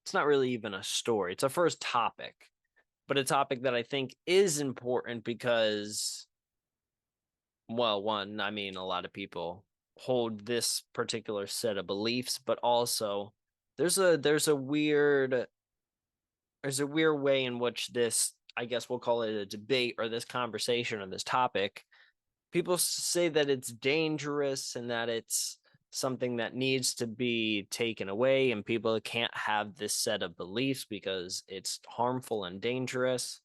it's not really even a story. It's a first topic, but a topic that I think is important because, well, one, I mean, a lot of people hold this particular set of beliefs, but also there's a weird way in which this, I guess we'll call it a debate or this conversation or this topic, people say that it's dangerous and that it's something that needs to be taken away, and people can't have this set of beliefs because it's harmful and dangerous.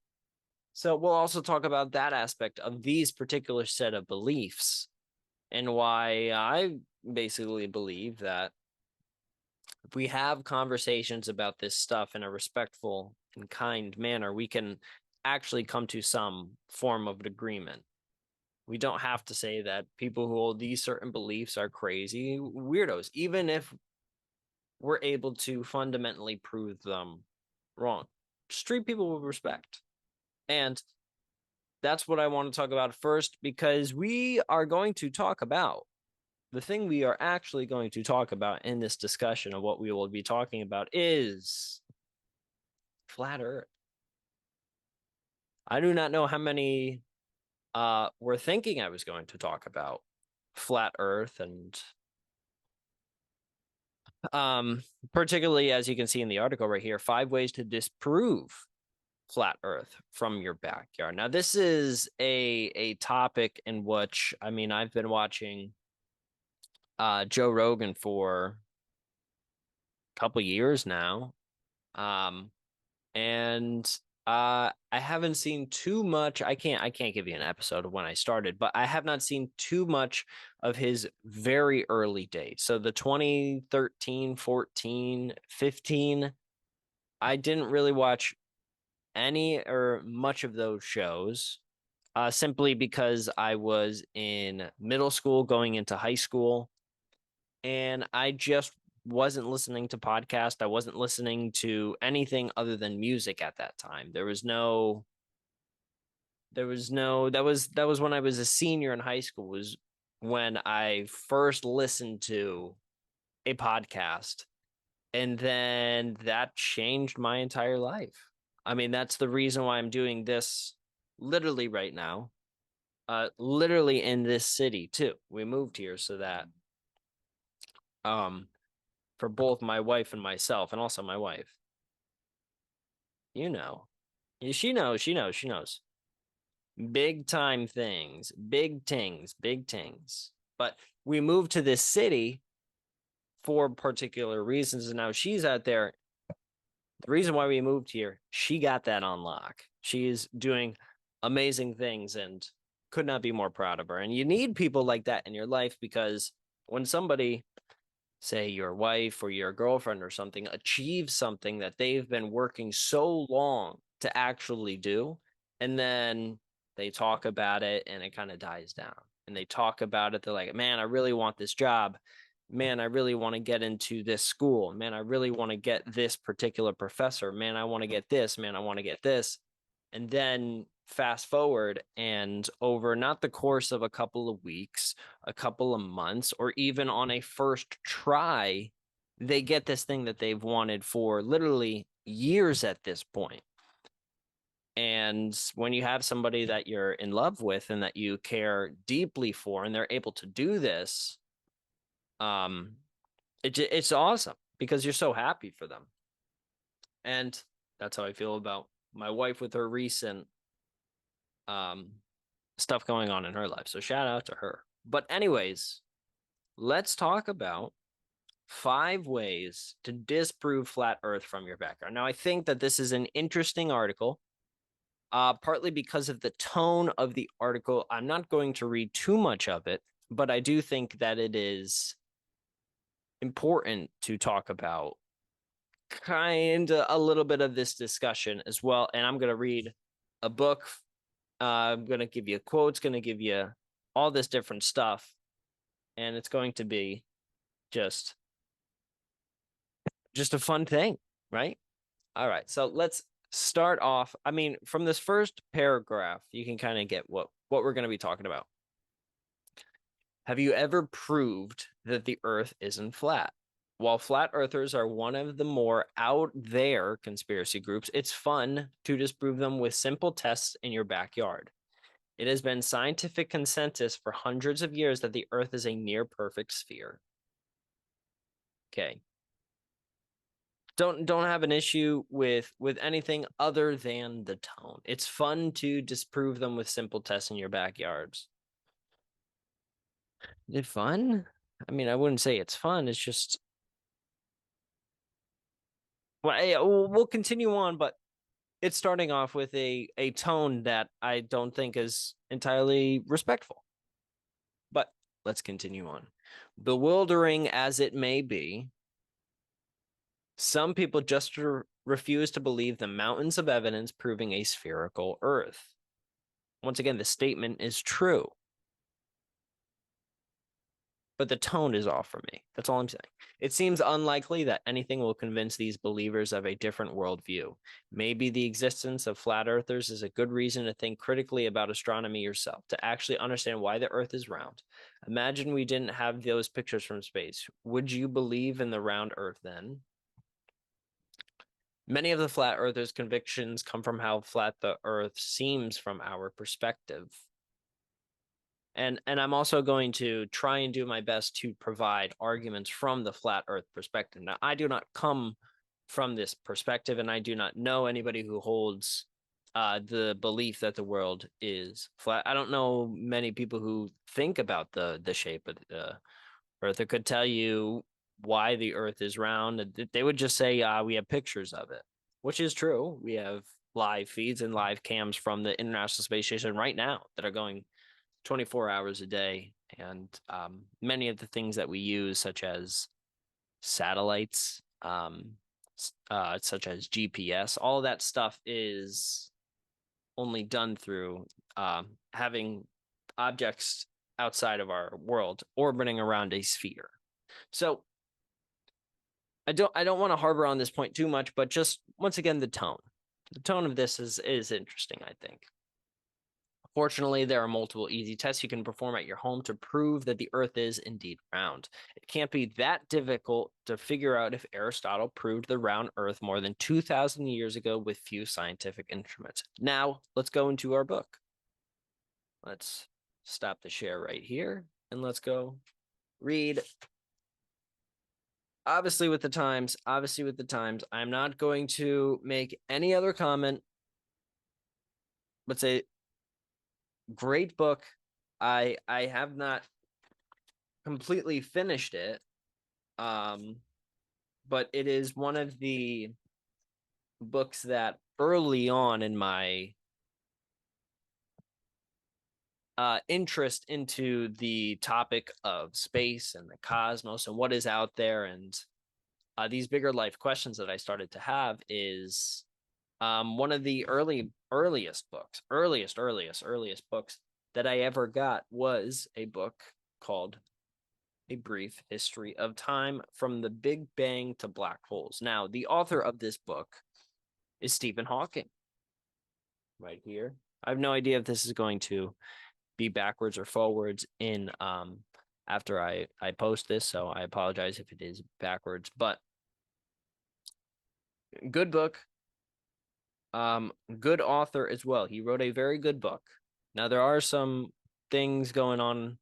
So we'll also talk about that aspect of these particular set of beliefs and why I basically believe that if we have conversations about this stuff in a respectful and kind manner, we can actually come to some form of agreement. We don't have to say that people who hold these certain beliefs are crazy weirdos, even if we're able to fundamentally prove them wrong. Just treat people with respect. And that's what I want to talk about first, because we are going to talk about the thing we are actually going to talk about in this discussion of what we will be talking about is flat Earth. I do not know how many were thinking I was going to talk about flat Earth and particularly as you can see in the article right here, 5 ways to disprove flat Earth from your backyard. Now, this is a topic in which, I mean, I've been watching Joe Rogan for a couple years now. Um, and I haven't seen too much. I can't give you an episode of when I started, but I have not seen too much of his very early days. So the 2013, 14, 15, I didn't really watch any or much of those shows. Simply because I was in middle school going into high school, and I just wasn't listening to podcasts. I wasn't listening to anything other than music at that time. That was when I was a senior in high school, was when I first listened to a podcast, and then that changed my entire life. I mean, that's the reason why I'm doing this literally right now. Literally in this city too. We moved here so that um for both my wife and myself, and also my wife, you know. She knows. Big time things, big tings, big tings. But we moved to this city for particular reasons, and now she's out there. The reason why we moved here, she got that on lock. She is doing amazing things and could not be more proud of her. And you need people like that in your life, because when somebody, say your wife or your girlfriend or something, achieves something that they've been working so long to actually do, and then they talk about it and it kind of dies down. And they talk about it, they're like, man, I really want this job. Man, I really want to get into this school. Man, I really want to get this particular professor. Man, I want to get this. Man, I want to get this. And then fast forward, and over not the course of a couple of weeks, a couple of months, or even on a first try, they get this thing that they've wanted for literally years at this point. And when you have somebody that you're in love with and that you care deeply for, and they're able to do this, um, it's awesome because you're so happy for them. And that's how I feel about my wife with her recent um stuff going on in her life. So shout out to her. But anyways, let's talk about 5 ways to disprove flat Earth from your backyard. Now, I think that this is an interesting article, partly because of the tone of the article. I'm not going to read too much of it, but I do think that it is important to talk about kind of a little bit of this discussion as well. And I'm going to read a book. I'm going to give you quotes, going to give you all this different stuff. And it's going to be just a fun thing, right? All right. So let's start off. I mean, from this first paragraph, you can kind of get what we're going to be talking about. Have you ever proved that the earth isn't flat? While flat earthers are one of the more out there conspiracy groups, it's fun to disprove them with simple tests in your backyard. It has been scientific consensus for hundreds of years that the earth is a near perfect sphere. Okay. Don't have an issue with anything other than the tone. It's fun to disprove them with simple tests in your backyards. Is it fun? I mean, I wouldn't say it's fun. It's just well, we'll continue on, but it's starting off with a tone that I don't think is entirely respectful. But let's continue on. Bewildering as it may be, some people just refuse to believe the mountains of evidence proving a spherical Earth. Once again, the statement is true, but the tone is off for me. That's all I'm saying. It seems unlikely that anything will convince these believers of a different worldview. Maybe the existence of flat earthers is a good reason to think critically about astronomy yourself, to actually understand why the Earth is round. Imagine we didn't have those pictures from space. Would you believe in the round Earth then? Many of the flat earthers' convictions come from how flat the Earth seems from our perspective. And I'm also going to try and do my best to provide arguments from the flat earth perspective. Now, I do not come from this perspective, and I do not know anybody who holds the belief that the world is flat. I don't know many people who think about the shape of the earth or could tell you why the earth is round. They would just say, we have pictures of it, which is true. We have live feeds and live cams from the International Space Station right now that are going 24 hours a day. And many of the things that we use, such as satellites, such as GPS, all of that stuff is only done through having objects outside of our world orbiting around a sphere. So I don't want to harbor on this point too much, but just once again, the tone. The tone of this is interesting, I think. Fortunately, there are multiple easy tests you can perform at your home to prove that the Earth is indeed round. It can't be that difficult to figure out if Aristotle proved the round Earth more than 2,000 years ago with few scientific instruments. Now, let's go into our book. Let's stop the share right here, and let's go read. Obviously with the times, I'm not going to make any other comment, but say great book. I have not completely finished it, but it is one of the books that early on in my interest into the topic of space and the cosmos and what is out there and these bigger life questions that I started to have is one of the earliest books that I ever got was a book called A Brief History of Time from the Big Bang to Black Holes. Now, the author of this book is Stephen Hawking. Right here. I have no idea if this is going to be backwards or forwards in after I post this, so I apologize if it is backwards, but good book. Good author as well. He wrote a very good book. Now, there are some things going on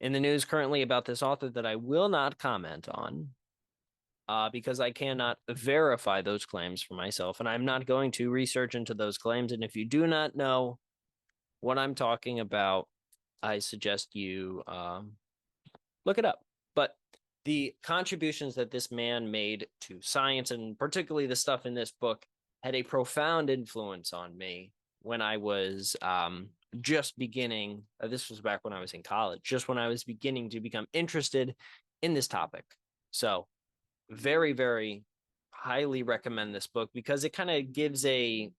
in the news currently about this author that I will not comment on because I cannot verify those claims for myself, and I'm not going to research into those claims. And if you do not know what I'm talking about, I suggest you look it up. But the contributions that this man made to science, and particularly the stuff in this book, had a profound influence on me when I was just beginning. This was back when I was in college, just when I was beginning to become interested in this topic. So very, very highly recommend this book because it kind of gives a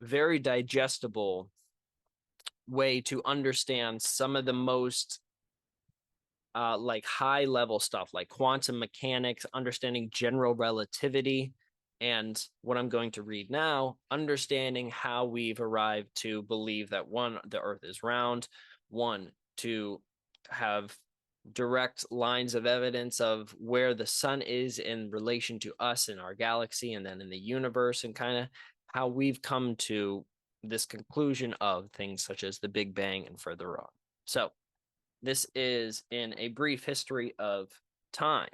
very digestible way to understand some of the most like high level stuff like quantum mechanics, understanding general relativity, and what I'm going to read now, understanding how we've arrived to believe that one, the earth is round, one, to have direct lines of evidence of where the sun is in relation to us in our galaxy and then in the universe, and kind of how we've come to this conclusion of things such as the Big Bang and further on. So this is in a brief history of time.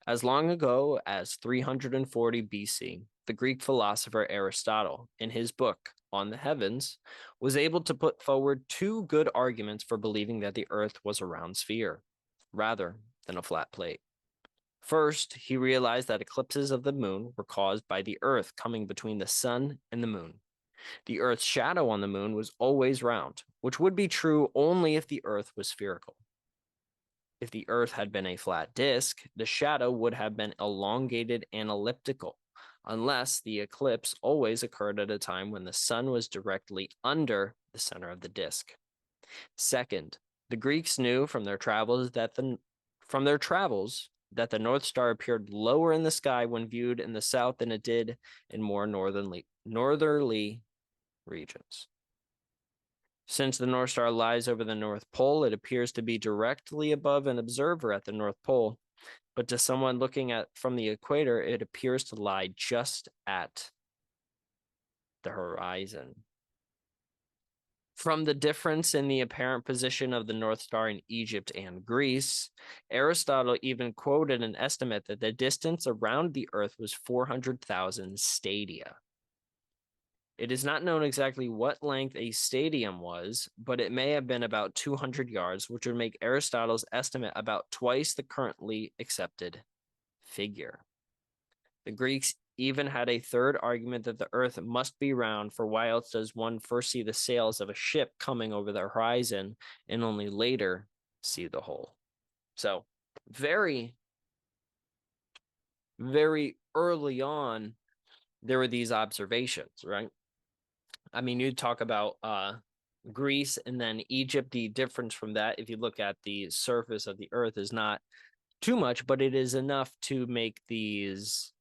As long ago as 340 BC, the Greek philosopher Aristotle, in his book On the Heavens, was able to put forward two good arguments for believing that the Earth was a round sphere, rather than a flat plate. First, he realized that eclipses of the moon were caused by the Earth coming between the sun and the moon. The Earth's shadow on the moon was always round, which would be true only if the Earth was spherical. If the Earth had been a flat disk, the shadow would have been elongated and elliptical, unless the eclipse always occurred at a time when the sun was directly under the center of the disk. Second, the Greeks knew from their travels that the North Star appeared lower in the sky when viewed in the south than it did in more northerly regions. Since the North Star lies over the North Pole, it appears to be directly above an observer at the North Pole, but to someone looking at from the equator, it appears to lie just at the horizon. From the difference in the apparent position of the North Star in Egypt and Greece, Aristotle even quoted an estimate that the distance around the Earth was 400,000 stadia. It is not known exactly what length a stadium was, but it may have been about 200 yards, which would make Aristotle's estimate about twice the currently accepted figure. The Greeks even had a third argument that the Earth must be round, for why else does one first see the sails of a ship coming over the horizon and only later see the whole? So very, very early on, there were these observations, right? I mean, you talk about Greece and then Egypt. The difference from that, if you look at the surface of the Earth, is not too much, but it is enough to make these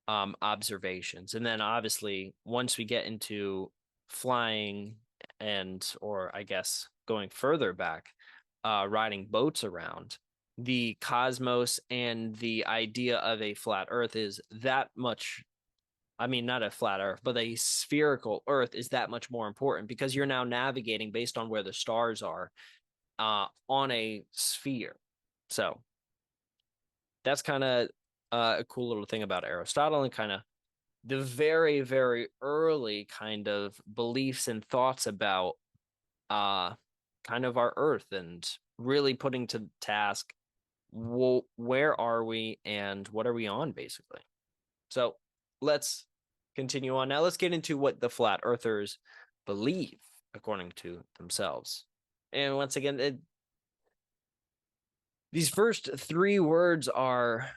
observations. And then obviously, once we get into flying or I guess going further back, riding boats around, the cosmos and the idea of a flat Earth is that much. I mean, not a flat Earth, but a spherical Earth is that much more important because you're now navigating based on where the stars are on a sphere. So that's kind of a cool little thing about Aristotle and kind of the very, very early kind of beliefs and thoughts about kind of our Earth and really putting to task, well, where are we and what are we on, basically. So let's continue on. Now let's get into what the flat earthers believe according to themselves. And once again, these first three words are,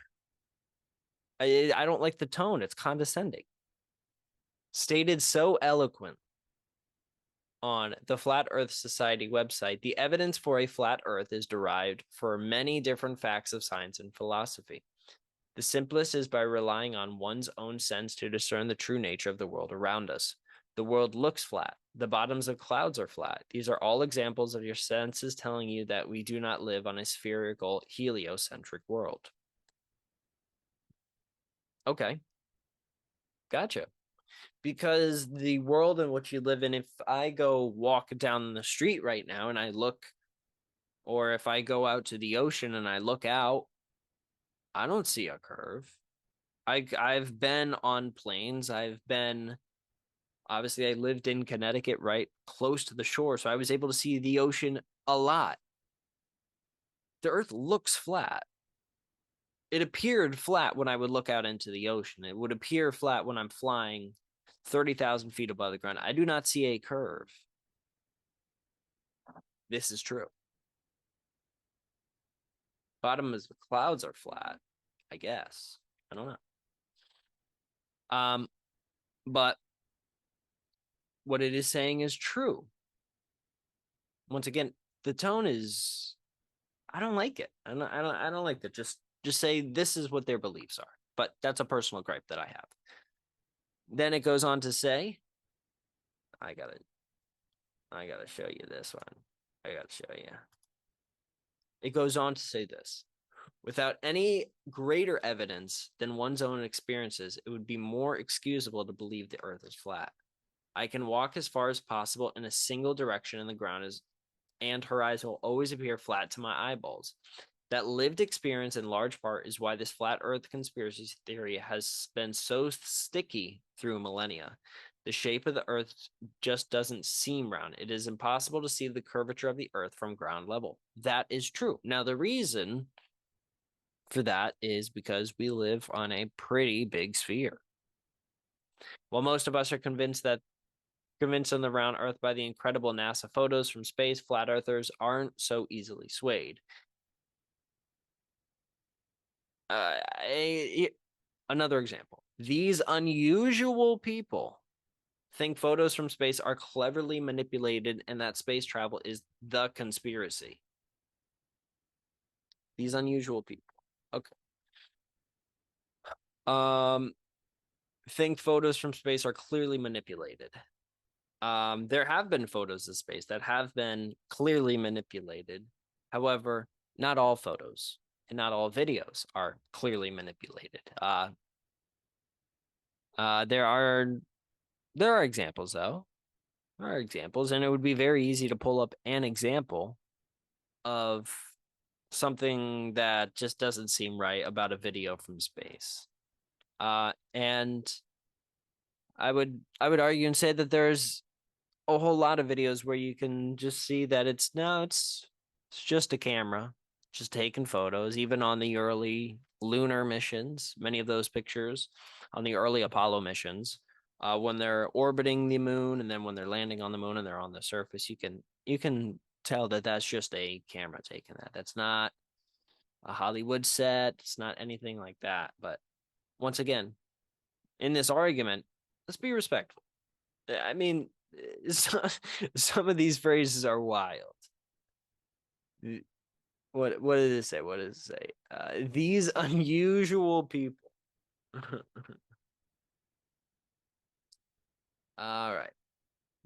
I don't like the tone. It's condescending. Stated so eloquent on the Flat Earth Society website, the evidence for a flat earth is derived from many different facts of science and philosophy. The simplest is by relying on one's own sense to discern the true nature of the world around us. The world looks flat. The bottoms of clouds are flat. These are all examples of your senses telling you that we do not live on a spherical, heliocentric world. Okay. Gotcha. Because the world in which you live in, if I go walk down the street right now and I look, or if I go out to the ocean and I look out, I don't see a curve. I've been on planes. Obviously, I lived in Connecticut, right close to the shore, so I was able to see the ocean a lot. The Earth looks flat. It appeared flat when I would look out into the ocean. It would appear flat when I'm flying 30,000 feet above the ground. I do not see a curve. This is true. Bottom of the clouds are flat, I guess. I don't know. But what it is saying is true. Once again, the tone is, I don't like it. I don't like that. Just say this is what their beliefs are. But that's a personal gripe that I have. Then it goes on to say, I gotta show you this one. I gotta show you. It goes on to say this. Without any greater evidence than one's own experiences, it would be more excusable to believe the earth is flat. I can walk as far as possible in a single direction, and the ground is and horizon will always appear flat to my eyeballs. That lived experience in large part is why this flat earth conspiracy theory has been so sticky through millennia. The shape of the earth just doesn't seem round. It is impossible to see the curvature of the earth from ground level. That is true. Now, the reason for that is because we live on a pretty big sphere. While most of us are convinced on the round earth by the incredible NASA photos from space, flat earthers aren't so easily swayed. Another example. These unusual people think photos from space are cleverly manipulated and that space travel is the conspiracy. These unusual people. Okay. Think photos from space are clearly manipulated. There have been photos of space that have been clearly manipulated. However, not all photos and not all videos are clearly manipulated. There are examples though. There are examples, and it would be very easy to pull up an example of something that just doesn't seem right about a video from space. And I would argue and say that there's a whole lot of videos where you can just see that it's just a camera just taking photos, even on the early lunar missions, many of those pictures on the early Apollo missions, when they're orbiting the moon and then when they're landing on the moon and they're on the surface, you can tell that that's just a camera taking that. That's not a Hollywood set. It's not anything like that. But once again, in this argument, let's be respectful. I mean, some of these phrases are wild. What did it say? What does it say? These unusual people. All right.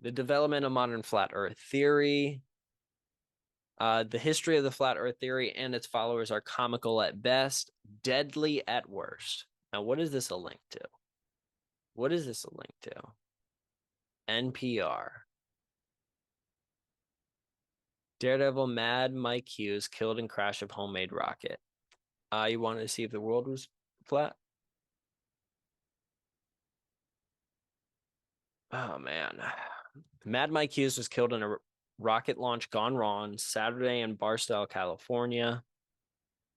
The development of modern flat earth theory. The history of the flat earth theory and its followers are comical at best, deadly at worst. Now, what is this a link to? What is this a link to? NPR. Daredevil Mad Mike Hughes killed in crash of homemade rocket. You wanted to see if the world was flat? Oh, man. Mad Mike Hughes was killed in a rocket launch gone wrong Saturday in Barstow, California.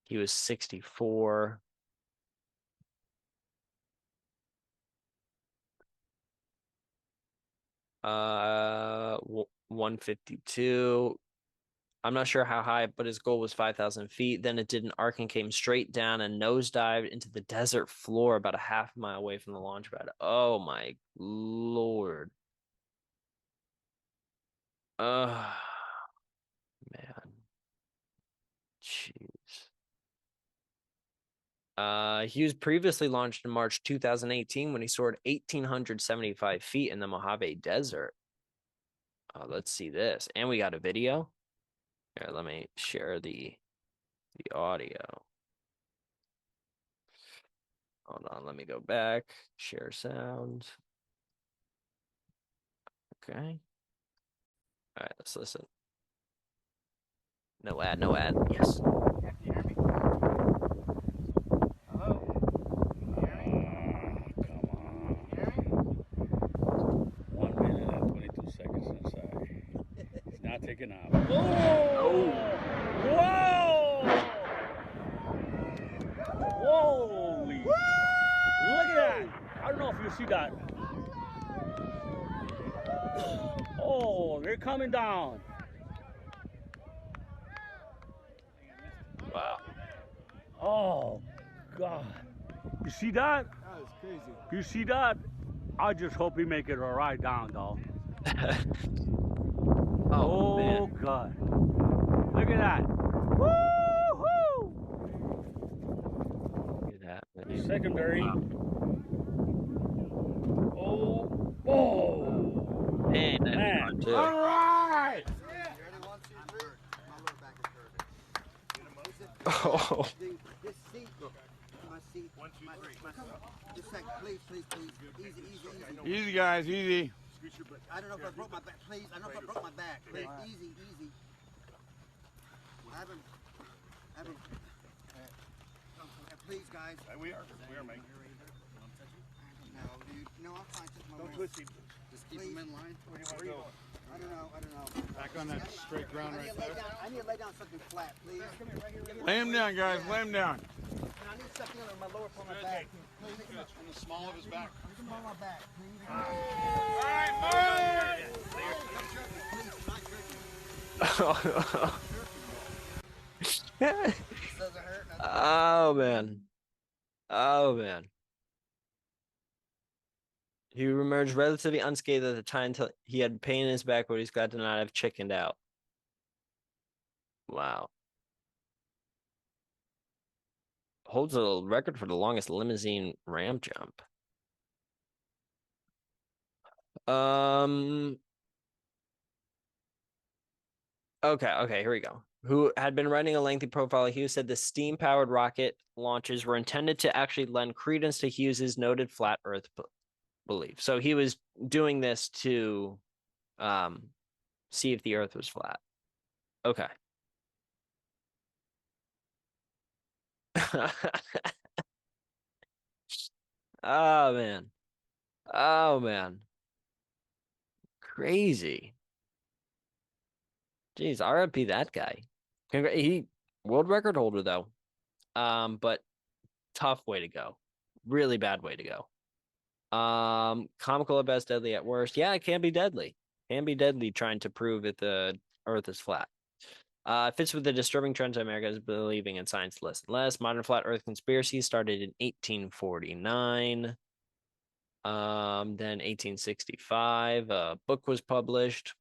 He was 64. 152. I'm not sure how high, but his goal was 5,000 feet. Then it did an arc and came straight down and nosedived into the desert floor about a half mile away from the launch pad. Oh my Lord. Man. Jeez. He was previously launched in March 2018 when he soared 1,875 feet in the Mojave Desert. Let's see this. And we got a video. Here, let me share the audio. Hold on, let me go back. Share sound. Okay. All right, let's listen. No ad, no ad. Yes. Can you hear me? Hello? Can you hear me? Come on. Can you hear me? 1 minute and 22 seconds inside. He's not taking off. Oh! Whoa! Holy! Look at that! I don't know if you see that. Oh, they're coming down. Wow. Oh, God. You see that? That was crazy. You see that? I just hope he make it all right down, though. Oh, Oh, man. God. Look at that. Woo-hoo! Look at that. Man. Secondary. Wow. Oh, oh. Man, Man. too. All right. Oh. This seat, my seat. One, two, three. Just a second, please, please, please. Easy, easy, easy. Easy, guys, easy. I don't know if I broke my back. Please, I don't know if I broke my back. Please, easy, easy. I haven't. Please, guys. We are, mate. No, dude. No, I'm fine. Just my Don't wrist. twist him. Just keep him in line. Where do you want to go? I don't know. Back on that straight ground right there. I need to lay down something flat, please. Lay him down, guys. Lay him down. And I need something on my lower part of my back. Please. On the small of his back. Something on my back, please. Doesn't hurt. Oh man. Oh man. He emerged relatively unscathed at the time until he had pain in his back, but he's glad to not have chickened out. Wow. Holds a record for the longest limousine ramp jump. Okay, here we go. Who had been writing a lengthy profile, Hughes said the steam-powered rocket launches were intended to actually lend credence to Hughes's noted flat Earth belief. So he was doing this to see if the Earth was flat. Okay. Oh man. Oh man. Crazy. Jeez, RIP that guy. He world record holder though. But tough way to go. Really bad way to go. Comical at best, deadly at worst. Yeah, it can be deadly. Can be deadly trying to prove that the Earth is flat. Fits with the disturbing trends America is believing in science less and less. Modern flat Earth conspiracy started in 1849. Then 1865, a book was published.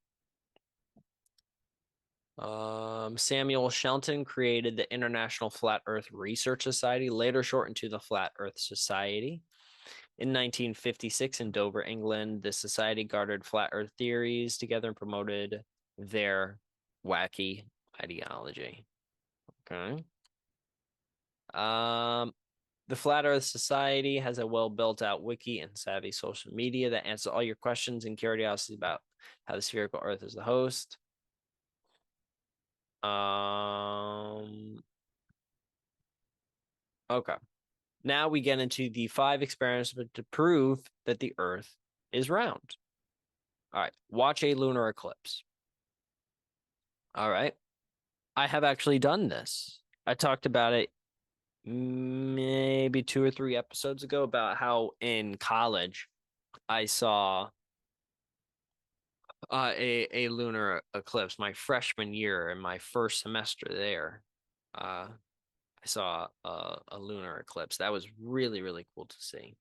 Samuel Shelton created the International Flat Earth Research Society, later shortened to the Flat Earth Society. In 1956 in Dover, England, the society garnered flat Earth theories together and promoted their wacky ideology. Okay. The Flat Earth Society has a well built out wiki and savvy social media that answers all your questions and curiosities about how the spherical Earth is the host. Okay. Now we get into the 5 experiments to prove that the Earth is round. All right. Watch a lunar eclipse. All right. I have actually done this. I talked about it maybe 2 or 3 episodes ago about how in college I saw a lunar eclipse my freshman year in my first semester there. I saw a lunar eclipse. That was really, really cool to see.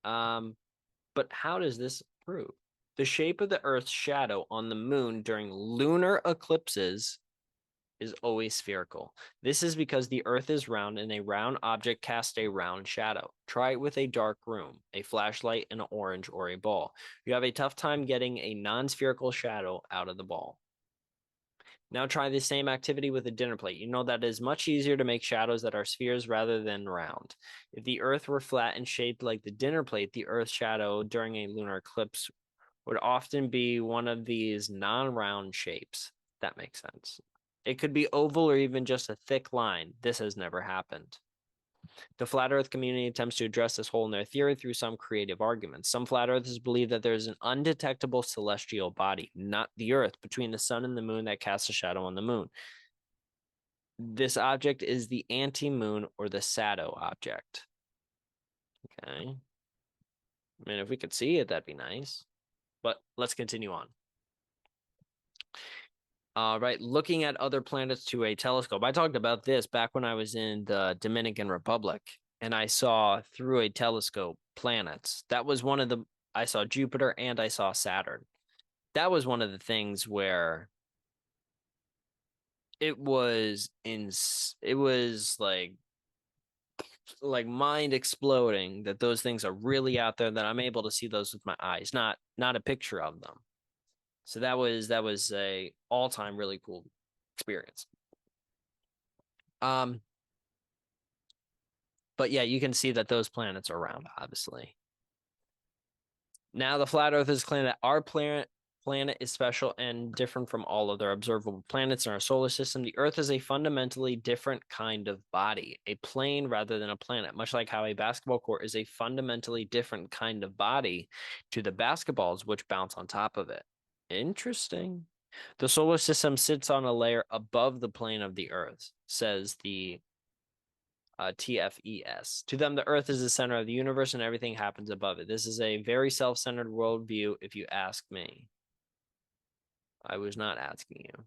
But how does this prove? The shape of the Earth's shadow on the moon during lunar eclipses is always spherical. This is because the Earth is round and a round object casts a round shadow. Try it with a dark room, a flashlight, an orange, or a ball. You have a tough time getting a non-spherical shadow out of the ball. Now try the same activity with a dinner plate. You know that it is much easier to make shadows that are spheres rather than round. If the Earth were flat and shaped like the dinner plate, the Earth's shadow during a lunar eclipse would often be one of these non-round shapes. That makes sense. It could be oval or even just a thick line. This has never happened. The flat Earth community attempts to address this hole in their theory through some creative arguments. Some flat earthers believe that there is an undetectable celestial body, not the Earth, between the sun and the moon that casts a shadow on the moon. This object is the anti-moon or the shadow object. Okay. I mean, if we could see it, that'd be nice. But let's continue on. Right, looking at other planets to a telescope. I talked about this back when I was in the Dominican Republic, and I saw through a telescope planets. That was one of the, I saw Jupiter and I saw Saturn. That was one of the things where it was like mind exploding that those things are really out there, that I'm able to see those with my eyes, not a picture of them. So that was a all-time really cool experience. But yeah, you can see that those planets are round, obviously. Now the flat Earth is claimed that our planet is special and different from all other observable planets in our solar system. The Earth is a fundamentally different kind of body, a plane rather than a planet, much like how a basketball court is a fundamentally different kind of body to the basketballs which bounce on top of it. Interesting. The solar system sits on a layer above the plane of the Earth, says the TFES. To them, the Earth is the center of the universe and everything happens above it. This is a very self-centered worldview, if you ask me. I was not asking you.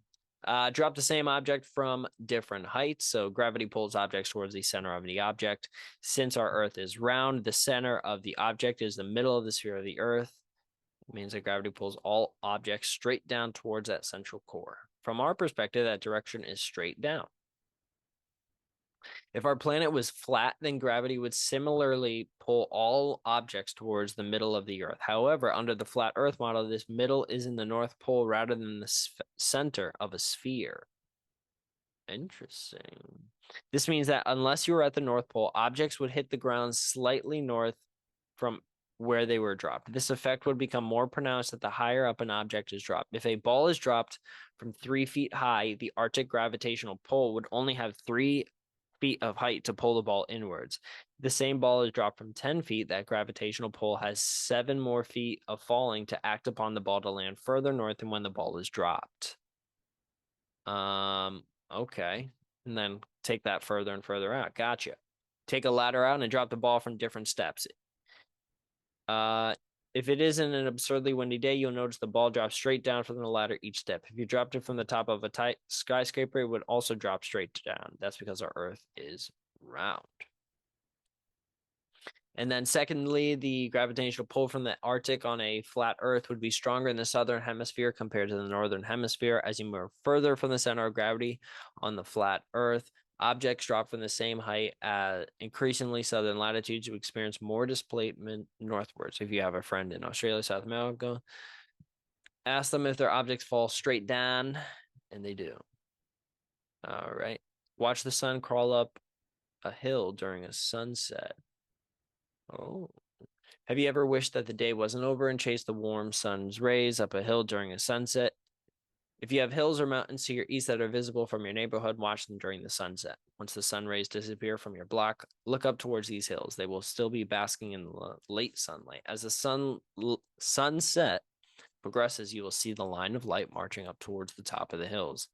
Drop the same object from different heights. So gravity pulls objects towards the center of the object. Since our Earth is round, the center of the object is the middle of the sphere of the Earth. It means that gravity pulls all objects straight down towards that central core. From our perspective, that direction is straight down. If our planet was flat, then gravity would similarly pull all objects towards the middle of the Earth. However, under the flat Earth model, this middle is in the North Pole rather than the center of a sphere. Interesting. This means that unless you were at the North Pole, objects would hit the ground slightly north from where they were dropped. This effect would become more pronounced at the higher up an object is dropped. If a ball is dropped from 3 feet high, the Arctic gravitational pull would only have 3 feet of height to pull the ball inwards. The same ball is dropped from 10 feet. That gravitational pull has 7 more feet of falling to act upon the ball to land further north than when the ball is dropped. Okay. And then take that further and further out. Gotcha. Take a ladder out and drop the ball from different steps. If it isn't an absurdly windy day, you'll notice the ball drops straight down from the ladder each step. If you dropped it from the top of a tight skyscraper, it would also drop straight down. That's because our Earth is round. And then secondly, the gravitational pull from the Arctic on a flat Earth would be stronger in the southern hemisphere compared to the northern hemisphere. As you move further from the center of gravity on the flat Earth, objects drop from the same height at increasingly southern latitudes to experience more displacement northwards. If you have a friend in Australia, South America, ask them if their objects fall straight down, and they do. All right. Watch the sun crawl up a hill during a sunset. Oh. Have you ever wished that the day wasn't over and chased the warm sun's rays up a hill during a sunset? If you have hills or mountains to your east that are visible from your neighborhood, watch them during the sunset. Once the sun rays disappear from your block, look up towards these hills. They will still be basking in the late sunlight. As the sunset progresses, you will see the line of light marching up towards the top of the hills.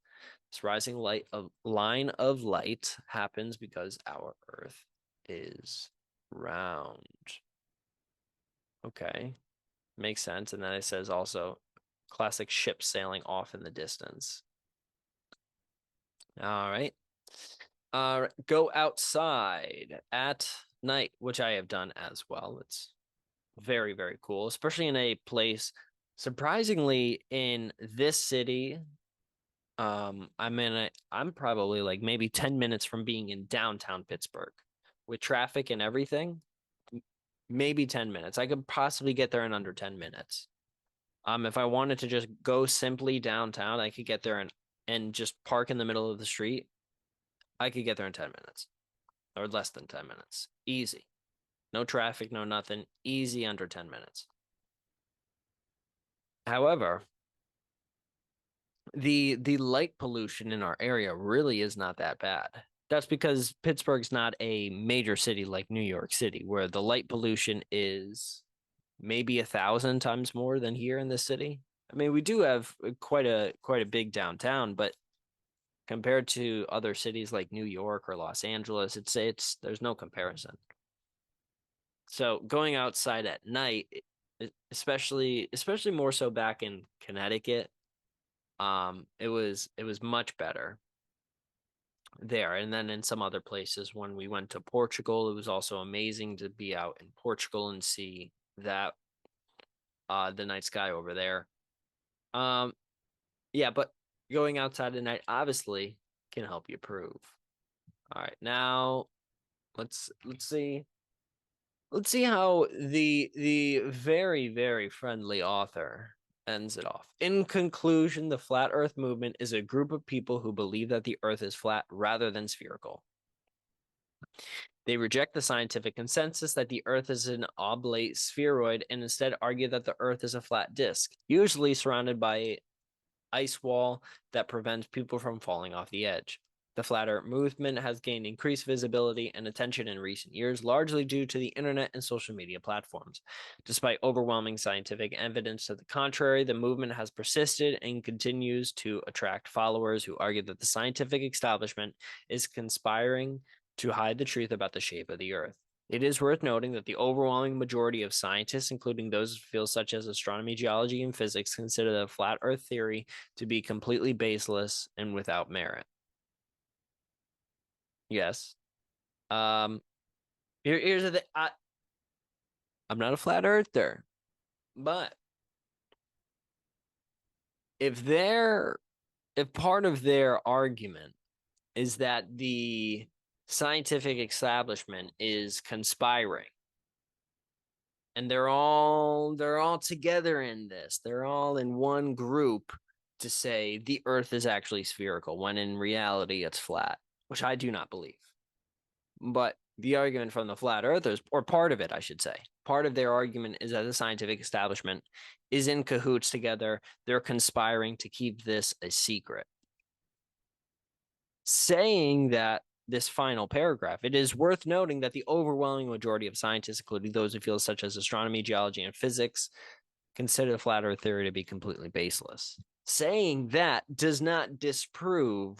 This rising line of light happens because our Earth is round. Okay, makes sense. And then it says also classic ship sailing off in the distance. All right. Go outside at night, which I have done as well. It's very, very cool, especially in a place, surprisingly, in this city. I'm probably like maybe 10 minutes from being in downtown Pittsburgh with traffic and everything. Maybe 10 minutes. I could possibly get there in under 10 minutes. If I wanted to just go simply downtown, I could get there and just park in the middle of the street. I could get there in 10 minutes or less than 10 minutes. Easy. No traffic, no nothing. Easy under 10 minutes. However, the light pollution in our area really is not that bad. That's because Pittsburgh's not a major city like New York City, where the light pollution is maybe 1,000 times more than here in this city. I mean, we do have quite a big downtown, but compared to other cities like New York or Los Angeles, it's there's no comparison. So going outside at night, especially more so back in Connecticut, it was much better there. And then in some other places, when we went to Portugal, it was also amazing to be out in Portugal and see that the night sky over there. Yeah, but going outside at night obviously can help you prove. All right, now let's see how the very, very friendly author ends it off. In conclusion, the flat earth movement is a group of people who believe that the earth is flat rather than spherical. They reject the scientific consensus that the earth is an oblate spheroid and instead argue that the earth is a flat disk, usually surrounded by an ice wall that prevents people from falling off the edge. The flat earth movement has gained increased visibility and attention in recent years, largely due to the internet and social media platforms. Despite overwhelming scientific evidence to the contrary, the movement has persisted and continues to attract followers who argue that the scientific establishment is conspiring to hide the truth about the shape of the earth. It is worth noting that the overwhelming majority of scientists, including those in fields such as astronomy, geology, and physics, consider the flat earth theory to be completely baseless and without merit. Yes. Here's the thing. I'm not a flat earther, but if part of their argument is that the scientific establishment is conspiring and they're all together in this, they're all in one group to say the earth is actually spherical when in reality it's flat, which I do not believe. But the argument from the flat earthers, or part of it, I should say, part of their argument is that the scientific establishment is in cahoots together. They're conspiring to keep this a secret. Saying that this final paragraph, it is worth noting that the overwhelming majority of scientists, including those in fields such as astronomy, geology, and physics, consider the flat earth theory to be completely baseless. Saying that does not disprove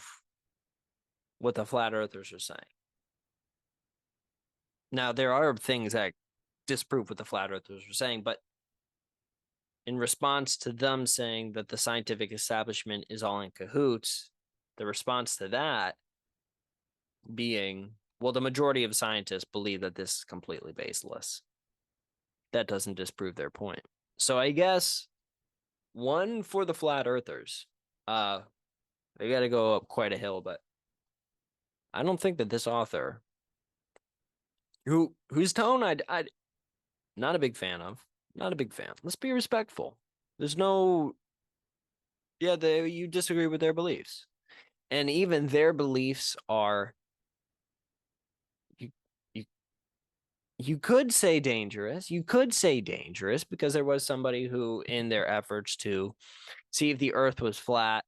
what the flat earthers are saying. Now, there are things that disprove what the flat earthers were saying, but in response to them saying that the scientific establishment is all in cahoots, the response to that being, well, the majority of scientists believe that this is completely baseless. That doesn't disprove their point. So I guess one for the flat earthers. They got to go up quite a hill, but I don't think that this author, whose tone I'd not a big fan of, not a big fan. Let's be respectful. There's no, yeah, you disagree with their beliefs, and even their beliefs are, you could say dangerous. You could say dangerous because there was somebody who, in their efforts to see if the earth was flat,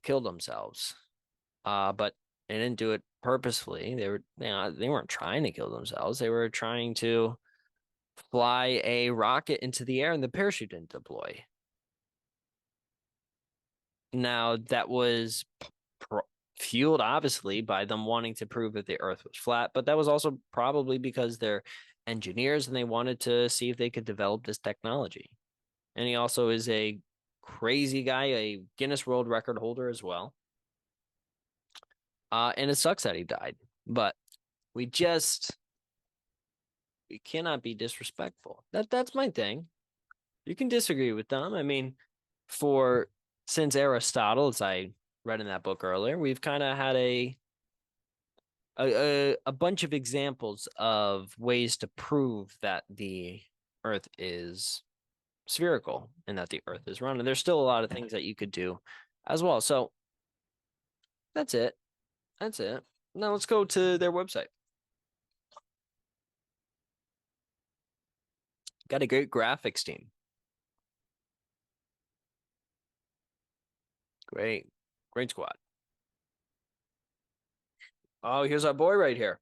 killed themselves. But they didn't do it purposefully. They weren't trying to kill themselves. They were trying to fly a rocket into the air and the parachute didn't deploy. Now, that was fueled obviously by them wanting to prove that the earth was flat, but that was also probably because they're engineers and they wanted to see if they could develop this technology. And he also is a crazy guy, a Guinness World Record holder as well. And it sucks that he died, but we cannot be disrespectful. That's my thing. You can disagree with them. I mean, since Aristotle, as I read in that book earlier, we've kind of had a bunch of examples of ways to prove that the earth is spherical and that the earth is round. And there's still a lot of things that you could do as well. So that's it. Now let's go to their website. Got a great graphics team. Great squad. Oh, here's our boy right here.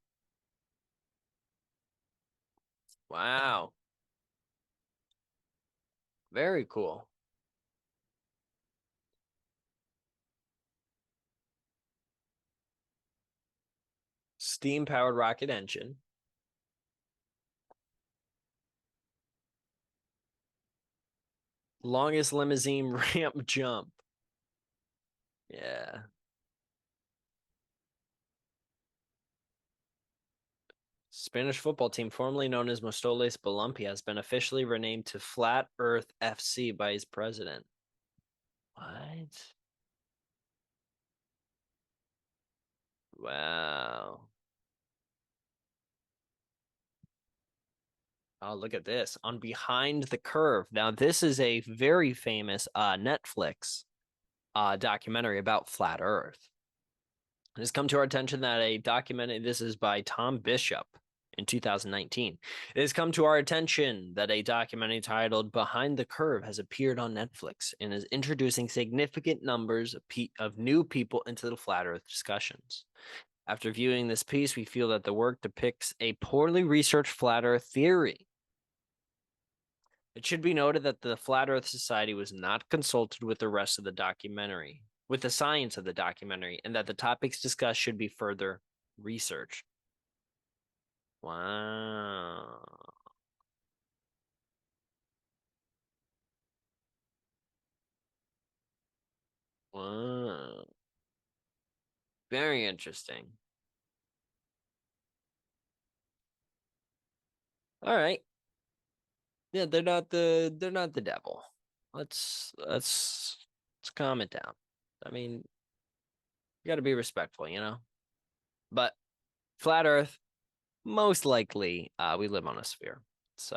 Wow. Very cool. Steam-powered rocket engine. Longest limousine ramp jump. Yeah. Spanish football team, formerly known as Mostoles Balompié, has been officially renamed to Flat Earth FC by his president. What? Wow. Oh, look at this on Behind the Curve. Now, this is a very famous Netflix documentary about flat Earth. It has come to our attention that a documentary, this is by Tom Bishop in 2019. It has come to our attention that a documentary titled Behind the Curve has appeared on Netflix and is introducing significant numbers of new people into the flat Earth discussions. After viewing this piece, we feel that the work depicts a poorly researched flat Earth theory. It should be noted that the Flat Earth Society was not consulted with the rest of the documentary, with the science of the documentary, and that the topics discussed should be further researched. Wow. Wow. Very interesting. All right. Yeah, they're not the devil. Let's calm it down. I mean, you got to be respectful, you know? But flat Earth, most likely, we live on a sphere. It's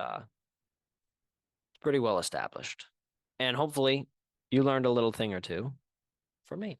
pretty well established. And hopefully you learned a little thing or two from me.